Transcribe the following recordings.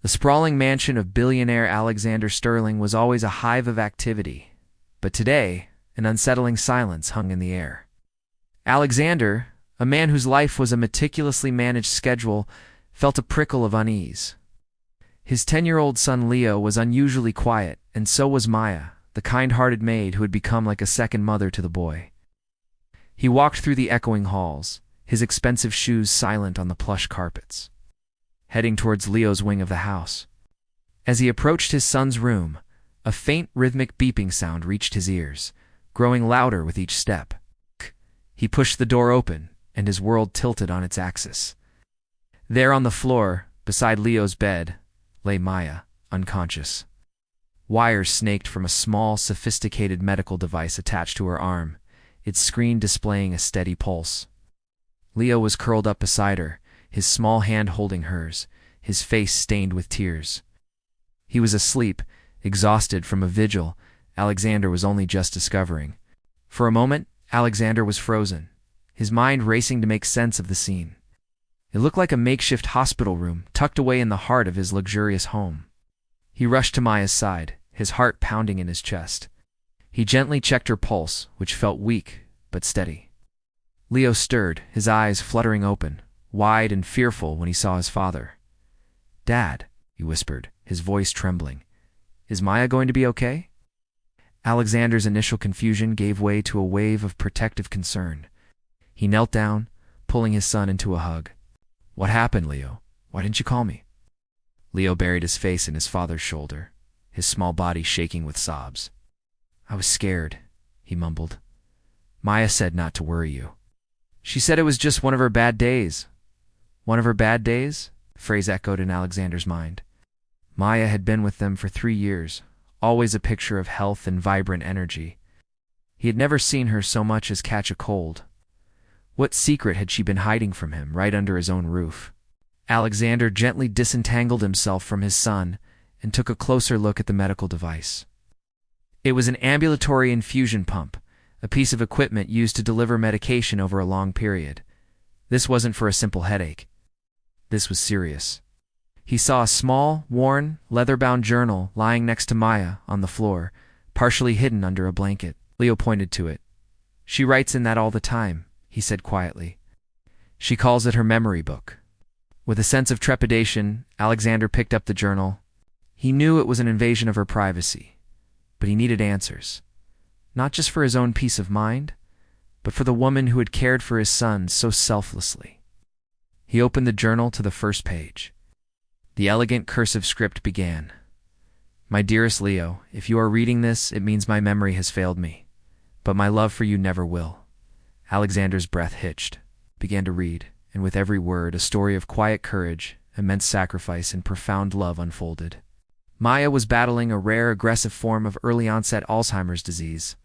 The sprawling mansion of billionaire Alexander Sterling was always a hive of activity, but today, an unsettling silence hung in the air. Alexander, a man whose life was a meticulously managed schedule, felt a prickle of unease. His 10-year-old son Leo was unusually quiet, and so was Maya, the kind-hearted maid who had become like a second mother to the boy. He walked through the echoing halls, his expensive shoes silent on the plush carpets, heading towards Leo's wing of the house. As he approached his son's room, a faint rhythmic beeping sound reached his ears, growing louder with each step. He pushed the door open, and his world tilted on its axis. There on the floor, beside Leo's bed, lay Maya, unconscious. Wires snaked from a small, sophisticated medical device attached to her arm, its screen displaying a steady pulse. Leo was curled up beside her, his small hand holding hers, his face stained with tears. He was asleep, exhausted from a vigil Alexander was only just discovering. For a moment, Alexander was frozen, his mind racing to make sense of the scene. It looked like a makeshift hospital room tucked away in the heart of his luxurious home. He rushed to Maya's side, his heart pounding in his chest. He gently checked her pulse, which felt weak but steady. Leo stirred, his eyes fluttering open, wide and fearful when he saw his father. "Dad," he whispered, his voice trembling. "Is Maya going to be okay?" Alexander's initial confusion gave way to a wave of protective concern. He knelt down, pulling his son into a hug. "What happened, Leo? Why didn't you call me?" Leo buried his face in his father's shoulder, his small body shaking with sobs. "I was scared," he mumbled. "Maya said not to worry you. She said it was just one of her bad days." "One of her bad days?" the phrase echoed in Alexander's mind. Maya had been with them for 3 years, always a picture of health and vibrant energy. He had never seen her so much as catch a cold. What secret had she been hiding from him right under his own roof? Alexander gently disentangled himself from his son and took a closer look at the medical device. It was an ambulatory infusion pump, a piece of equipment used to deliver medication over a long period. This wasn't for a simple headache. This was serious. He saw a small, worn, leather-bound journal lying next to Maya on the floor, partially hidden under a blanket. Leo pointed to it. "She writes in that all the time," he said quietly. "She calls it her memory book." With a sense of trepidation, Alexander picked up the journal. He knew it was an invasion of her privacy, but he needed answers. Not just for his own peace of mind, but for the woman who had cared for his son so selflessly. He opened the journal to the first page. The elegant cursive script began. "My dearest Leo, if you are reading this, it means my memory has failed me. But my love for you never will." Alexander's breath hitched, began to read, and with every word, a story of quiet courage, immense sacrifice, and profound love unfolded. Maya was battling a rare, aggressive form of early-onset Alzheimer's disease.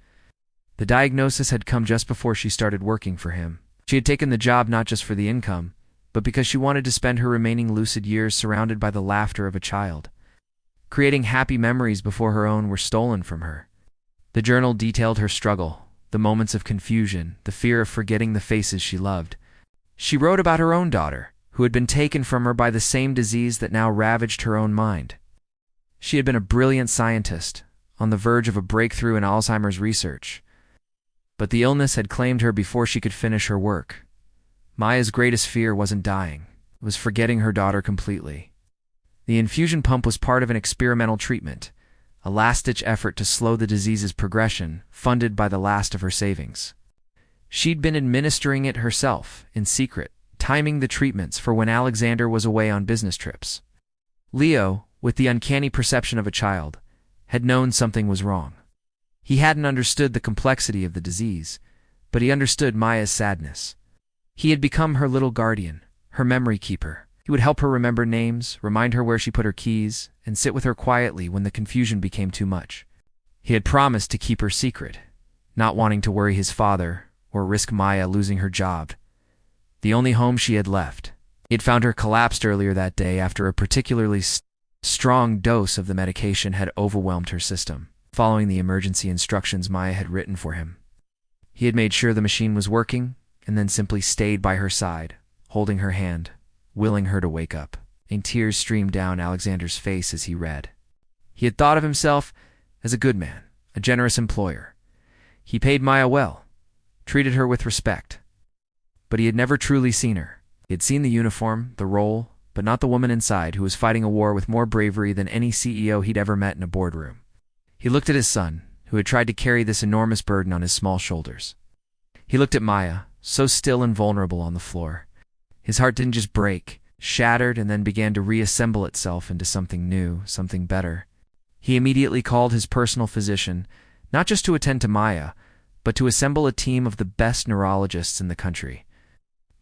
The diagnosis had come just before she started working for him. She had taken the job not just for the income, but because she wanted to spend her remaining lucid years surrounded by the laughter of a child, creating happy memories before her own were stolen from her. The journal detailed her struggle, the moments of confusion, the fear of forgetting the faces she loved. She wrote about her own daughter, who had been taken from her by the same disease that now ravaged her own mind. She had been a brilliant scientist, on the verge of a breakthrough in Alzheimer's research. But the illness had claimed her before she could finish her work. Maya's greatest fear wasn't dying, it was forgetting her daughter completely. The infusion pump was part of an experimental treatment, a last-ditch effort to slow the disease's progression, funded by the last of her savings. She'd been administering it herself, in secret, timing the treatments for when Alexander was away on business trips. Leo, with the uncanny perception of a child, had known something was wrong. He hadn't understood the complexity of the disease, but he understood Maya's sadness. He had become her little guardian, her memory keeper. He would help her remember names, remind her where she put her keys, and sit with her quietly when the confusion became too much. He had promised to keep her secret, not wanting to worry his father or risk Maya losing her job, the only home she had left. He had found her collapsed earlier that day after a particularly strong dose of the medication had overwhelmed her system, following the emergency instructions Maya had written for him. He had made sure the machine was working, and then simply stayed by her side, holding her hand, willing her to wake up. and tears streamed down Alexander's face as he read. He had thought of himself as a good man, a generous employer. He paid Maya well, treated her with respect. But he had never truly seen her. He had seen the uniform, the role, but not the woman inside who was fighting a war with more bravery than any CEO he'd ever met in a boardroom. He looked at his son, who had tried to carry this enormous burden on his small shoulders. He looked at Maya, so still and vulnerable on the floor. His heart didn't just break, shattered, and then began to reassemble itself into something new, something better. He immediately called his personal physician, not just to attend to Maya, but to assemble a team of the best neurologists in the country.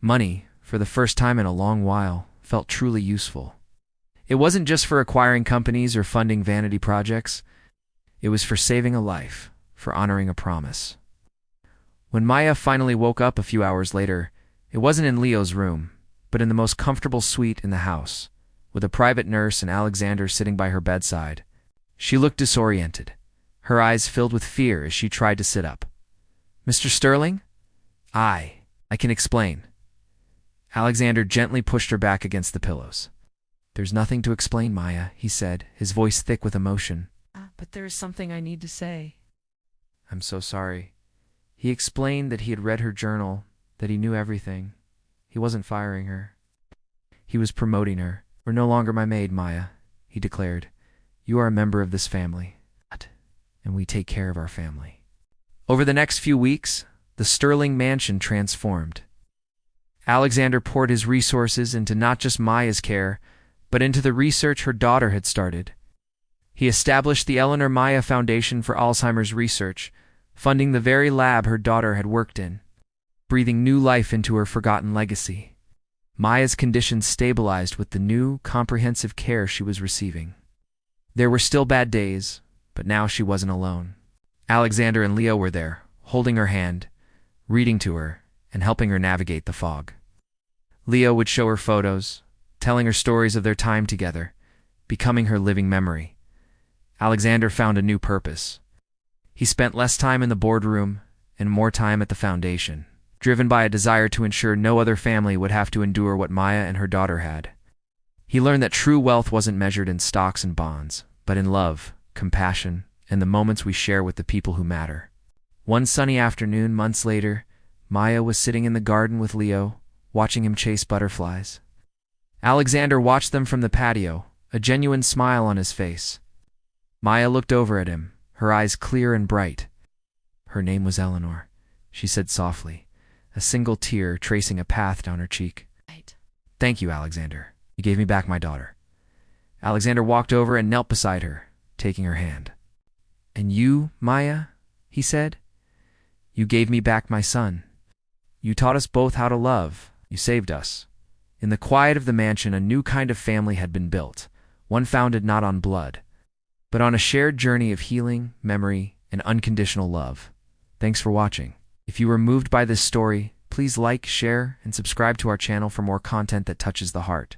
Money, for the first time in a long while, felt truly useful. It wasn't just for acquiring companies or funding vanity projects. It was for saving a life, for honoring a promise. When Maya finally woke up a few hours later, it wasn't in Leo's room, but in the most comfortable suite in the house, with a private nurse and Alexander sitting by her bedside. She looked disoriented, her eyes filled with fear as she tried to sit up. "Mr. Sterling?" I can explain." Alexander gently pushed her back against the pillows. "There's nothing to explain, Maya," he said, his voice thick with emotion. "But there is something I need to say." "I'm so sorry." He explained that he had read her journal, that he knew everything. He wasn't firing her. He was promoting her. "You're no longer my maid, Maya," he declared. "You are a member of this family, and we take care of our family." Over the next few weeks, the Sterling mansion transformed. Alexander poured his resources into not just Maya's care, but into the research her daughter had started. He established the Eleanor Maya Foundation for Alzheimer's Research, funding the very lab her daughter had worked in, breathing new life into her forgotten legacy. Maya's condition stabilized with the new, comprehensive care she was receiving. There were still bad days, but now she wasn't alone. Alexander and Leo were there, holding her hand, reading to her, and helping her navigate the fog. Leo would show her photos, telling her stories of their time together, becoming her living memory. Alexander found a new purpose. He spent less time in the boardroom and more time at the foundation, driven by a desire to ensure no other family would have to endure what Maya and her daughter had. He learned that true wealth wasn't measured in stocks and bonds, but in love, compassion, and the moments we share with the people who matter. One sunny afternoon, months later, Maya was sitting in the garden with Leo, watching him chase butterflies. Alexander watched them from the patio, a genuine smile on his face. Maya looked over at him, her eyes clear and bright. "Her name was Eleanor," she said softly, a single tear tracing a path down her cheek. "Right. Thank you, Alexander. You gave me back my daughter." Alexander walked over and knelt beside her, taking her hand. "And you, Maya," he said, "you gave me back my son. You taught us both how to love. You saved us." In the quiet of the mansion, a new kind of family had been built, one founded not on blood, but on a shared journey of healing, memory, and unconditional love. Thanks for watching. If you were moved by this story, please like, share, and subscribe to our channel for more content that touches the heart.